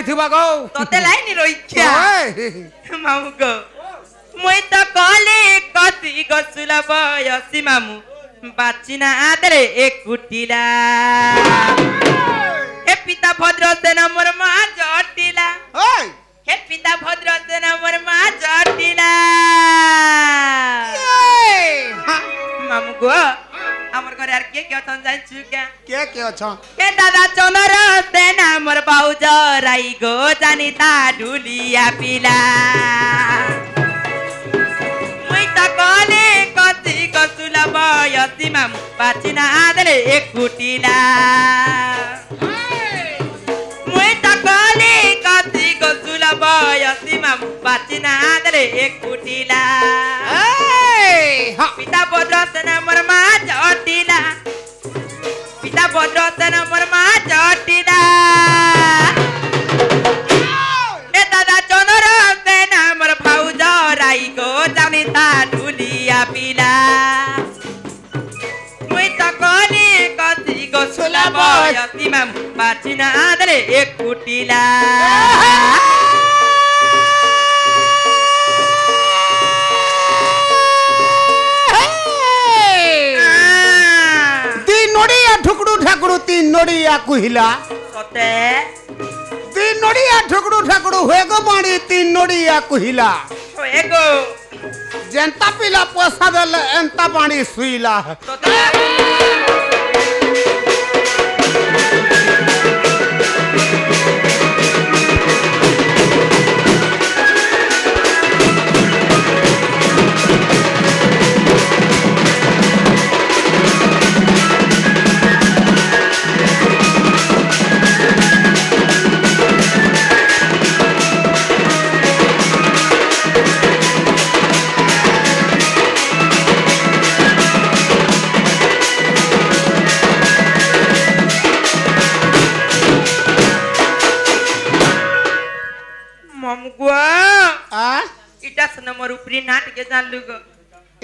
मारिथिबा गो तोते लाइन रोइख्या मामू गो मुई तो कले कसी गसुला बयसी मामू बाचिना आदरे एक कुटिला हे पिता भद्र सेन मोर मा जटिला हे पिता भद्र सेन मोर मा जटिला मामू गो हमर घर यार के अछन जाई छु के अछन के दादा चनर सेना मोर बाउज राई गो जानिता ढुलिया पिला मुई त कले कति कसुला बयसी माम बाचिना आदले एक कुटिला मुई त कले कति कसुला बयसी माम बाचिना आदले एक कुटिला पिता भद्रसेन मोर मा जटिला पिता भद्रसेन मोर मा जटिला ए दादा चनर सेन मोर भाउज राई गो जानिता ढुलिया पिला मुई त कले कति गसुला बयसी माम बाचिना आदले एक कुटिला ठाकुर तीन नोड़िया कुहिला सते तीन नोड़िया ठुकड़ू ठाकुर होएगो बाणी तीन नोड़िया कुहिला होएगो जनता पिला पोसा देले एंता बाणी सुईला मोर उपरी नाट के जानलु गो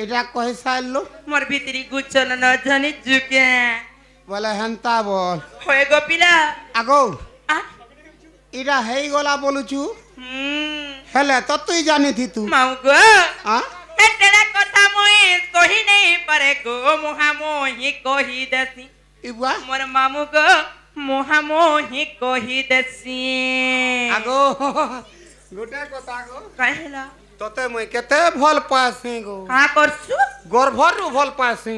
एटा कहि साललो मोर भीतरी गुचल न जानि जुके बोले हंता बोल होए गो पिला आगो इरा हेई गोला बोलुछु हेले तो तू जानी थी तू माऊ गो एटेला कथा मोई कहि नहीं पारे गो मोहा मोही कहि देसी इबा मोर मामू गो मोहा मोही कहि देसी आगो गोटे कथा गो कहला तते मई केते भल पासी गो का करसु गर्भरु भल पासी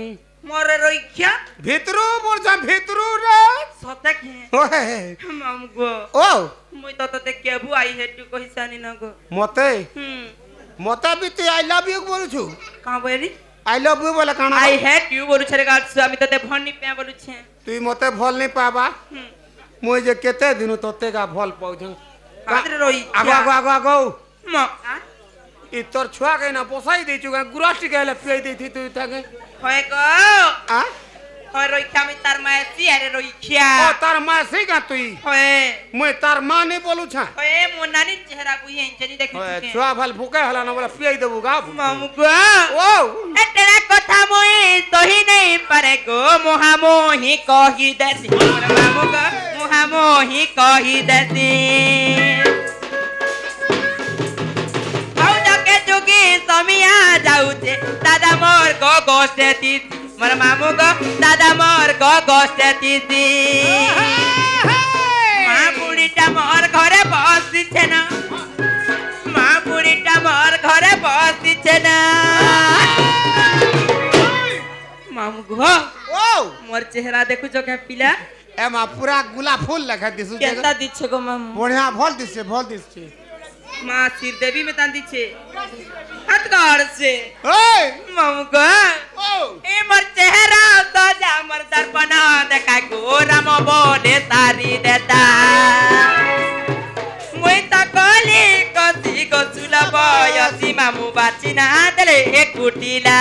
मोर रोइख्या भितरु मोरजा भितरु रे सते के ओए मामू गो ओ मुई तो तते केबु आई हेटु कहिसानी न गो मते मते भी तू आई लव यू बोलु छु का बोली आई लव यू बोले काना आई हेट यू बोलु छरे गाट स्वामी तते भन्नी पे बोलु छे तू मते भल नहीं पाबा मुई जे केते दिनु तते का भल पाउ छ कादरे रोई आगो आगो आगो आगो म ई तोर छुआ के ना पोसाई दे छु गुराष्टी केले पिए दे थी तू थाके होय गो आ होय रोइख्या मी तार मासी अरे रोइख्या ओ तार मासी का तुई होय मुई तार मां नहीं बोलु छ होय मो नानी चेहरा बुई इंचनी देखि होय छुआ भल भूके हला ना बोला पिए देबू गा मामू गो ओ एटेला कथा मोई सही नहीं पारे गो मोहा मोही कहि देसी मामू गो मोहा मोही कहि देसी समिया जाउचे दादा मोर गो गोस्ते तीसी मोर मामू गो दादा मोर गो गोस्ते तीसी मां बुढ़ीटा मोर घरे बसी छे ना मां बुढ़ीटा मोर घरे बसी छे ना मामू गो ओ मोर चेहरा देखु जो के पिला एमा पूरा गुलाब फूल लगा दिसु केता दिछे गो मामू बढ़िया भल दिसछे मां सिर देवी में तांदी छे हथगाड़ से ओए मामू गो ए मोर चेहरा तो जा मोर दर्पण देखा गो राम बोले सारी देता मुई त कली कसी गो सुलभ यसी मामू बाचिना देले एक कुटिला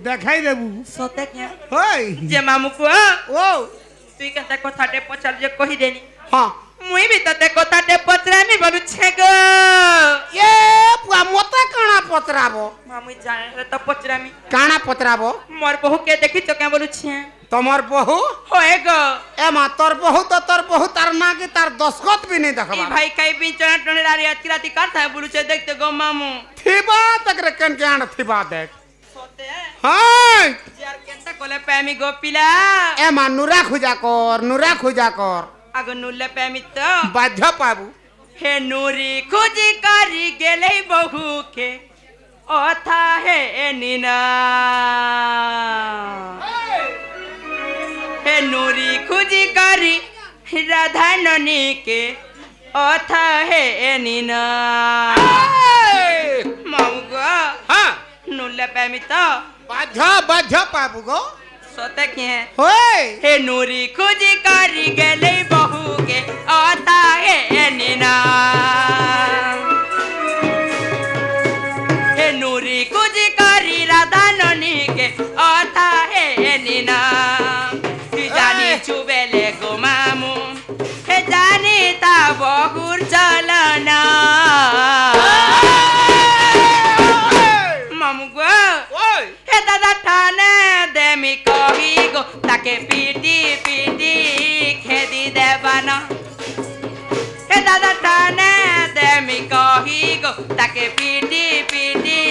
দেখাই দেবু সতে কে ওই যে মামু কো ও তুই কেতে কথাটে পচার যে কহি দেনি হ্যাঁ মুই বি ততে কথাটে পচরামি বলুছে গো এ পুয়া মতে কানা পতরাবো মামু জানে তো পচরামি কানা পতরাবো মোর বহু কে দেখিছ কে বলুছে তোমার বহু होए गो ए मा तोर बहु तो तोर बहु तार ना के तार दस्खत भी नहीं ई देखबा भाई काई बिचना टने रारी अति राती करता है बुलुचे देखते गो मामू थिबा तक रे कन के आन थिबा देख सोते हाय यार केंता कोले पैमी गो पिला ए मा नुरा खुजा कर आगो नुल्ले पैमी तो बाध्य पाबू हे नूरी खुजी करी गेले बहु के ओथा है निना हे नूरी खुजी करी राधा ननी के ओथा है निना मामू गो हां नुल्ले पैमी तो बाध्य पाबू गो सोते के हैं होय हे नूरी खुजी करी गेले बहु के ओथा है निना हे नूरी खुजी करी राधा ननी के ओथा है निना जानी चुबेले गो मामू हे जानी ता बहुर चलना मामू गो ओय हे दादा ठाने देमी कही गो ताके पीटी पीटी खेदी देवाना हे दादा ठाने देमी कही गो ताके पीटी पीटी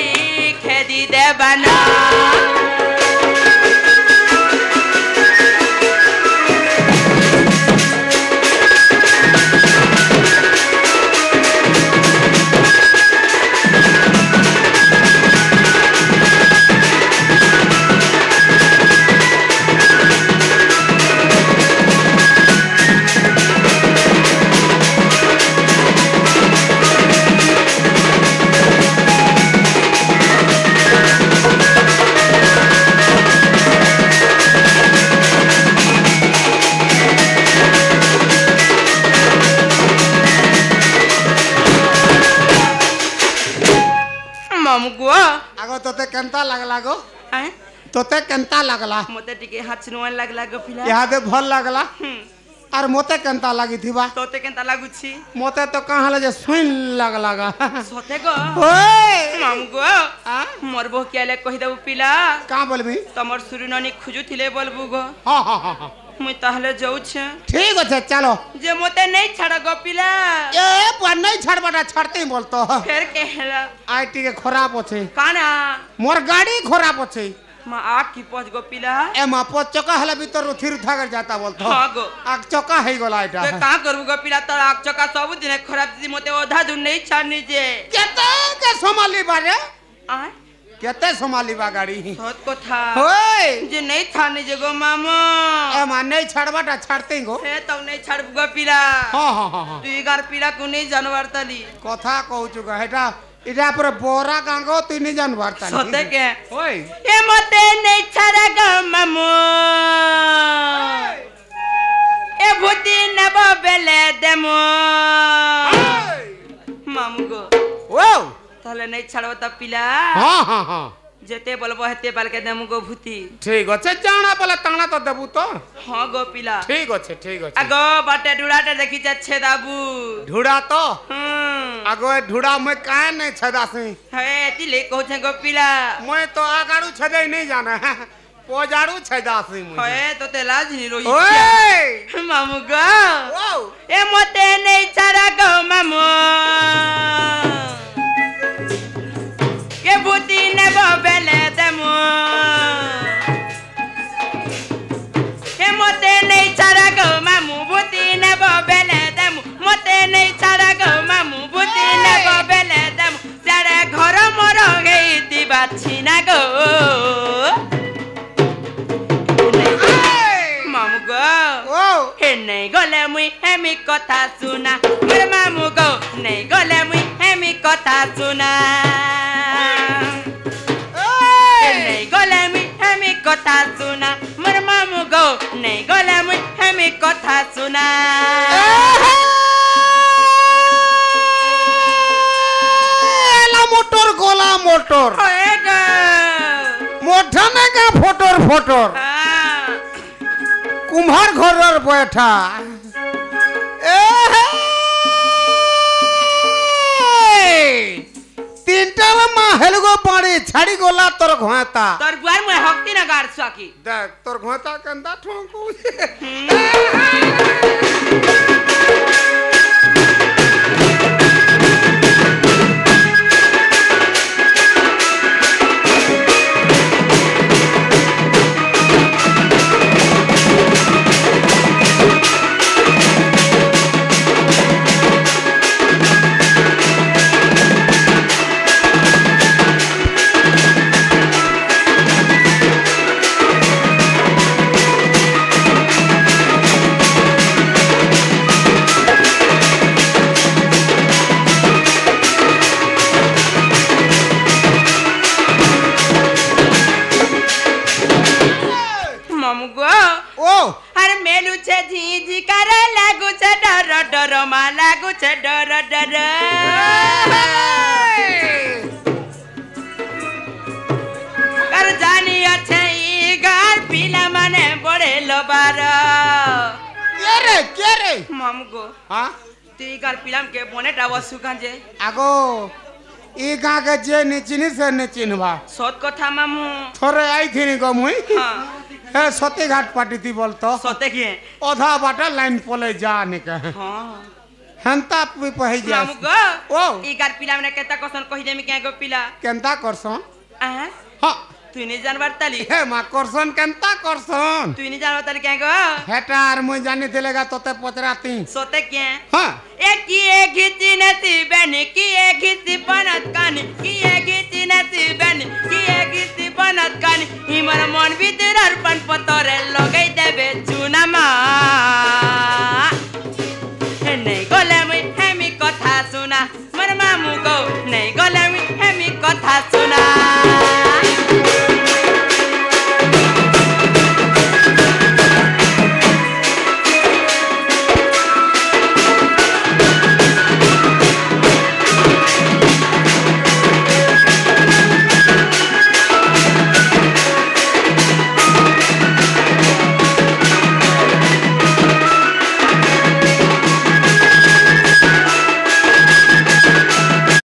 खेदी देवाना मामू गो आगो तोते केंता लागला गो हैं तोते केंता लागला मते टिके हाचनुआ लागला गो पिला यहाँ दे भल लागला और मोते केंता लागी थिबा तोते केंता लागुछि मोते तो कहाँ ले जे सुन लागला गा सोते गो ओए मामू गो आ मोर बो केले कहि देबु पिला कहाँ बोलबी तमर सुरुननी खुजु थिले बोलबु गो हाँ मुई ताहले जाऊ छे ठीक है चलो जे मोते नहीं छाड़ गो पिला ए पुआ नहीं छाड़बाटा छाड़ते ही बोलतो फिर कहला आईटी के खराब होछे काना मोर गाड़ी खराब होछे मा आग की पहुंच गो पिला ए मा पो चका हला भीतर उथिर उठाकर जाता बोलतो हां गो आग चका है गोला एटा ते का करबु गो पिला तर आग चका सब दिन खराब दी मोते ओधा दुन नहीं छाड़नी जे केते के संभाली बारे आ केते संभाली बा गाड़ी सत कथा होय जे नहीं छाड़नी जे गो मामा ए मा नहीं छाड़बाटा छाड़ते गो हे तब नहीं छाड़बु गो पिला हां तू गार पिला को नहीं जानवर तली कथा कहूछु गा हेटा इटा पर बोरा गांगो तू नहीं जानवर तली सोते के होय ए मोते नहीं छाड़ा गो मामू ए भूती नब बेले देमो मामू गो ओ ताले नहीं छाड़ो त पिला हां जेते बोलबो हेते बाल के देमु गो भूती ठीक अच्छे जाना बोले ताना तो देबू तो हां गो पिला ठीक अच्छे आगो बाटे ढुड़ाटे देखि छे दाबू ढुड़ा तो हम आगो ए ढुड़ा में काहे नहीं छदासी हे तिले कहू छे गो पिला मैं तो आगाड़ू छदे नहीं जाना पोजाड़ू छदासी मुझे हे तो ते लाज नहीं रोई ओए मामू गो ओ ए मोते नहीं छाड़ा गो मामू के भूती ने बेले देमो के मोते नहीं छाड़ा गो मामू भूती ने बेले देमो मोते नहीं छाड़ा गो मामू भूती ने बेले देमो सारे घर मोर गई दिबा छिना गो मामू गो ओ हे नहीं गले मुई हेमी कथा सुना मोर मामू गो नहीं गले मुई हेमी कथा सुना नहीं गले मुई हेमी कथा सुना मोर मामू गो नहीं गले मुई हेमी कथा सुना एला मोटर गोला मोटर होएगा मोठा কা ফটোর ফটোর কুম্ভার ঘরের বৈঠা তিনটা মা হেলগো পাড়ি ছাড়ি গলা তোর ঘাতা তোর বুয়ার মুই হক্তি না গার সাকি দেখ তোর ঘাতা কেন্দা ঠোঁকু डर डर कर जानी अच्छे गार पीला माने बड़े लबार के रे मामगो हां ती गार पीलाम के बोनेटा वसु गांजे आगो ई गां के जे नि चिनि से नि चिनबा सत कथा मामू थोरे आई थिनी गो मुई हां हे सते घाट पाटी थी बोलतो सते के ओधा बाटा लाइन पले जा ने के हां हंता पी पहि जा मामगो ओ ई गार पीला ने केता कसन कहि देमी के गो पीला केनता करसो आ हां तू नि जानवर ताली हे मा करसन केनता करसन तू नि जानवर ताली के गो हेटार मुई जानि देलेगा तोते पचराती सते के हां एक घिची नती बनी की एक घिची बनत कानी की एक घिची नती बनी की एक घिची बनत कानी हिमर मन भीतर अर्पण पतरे लगै देबे चुनामा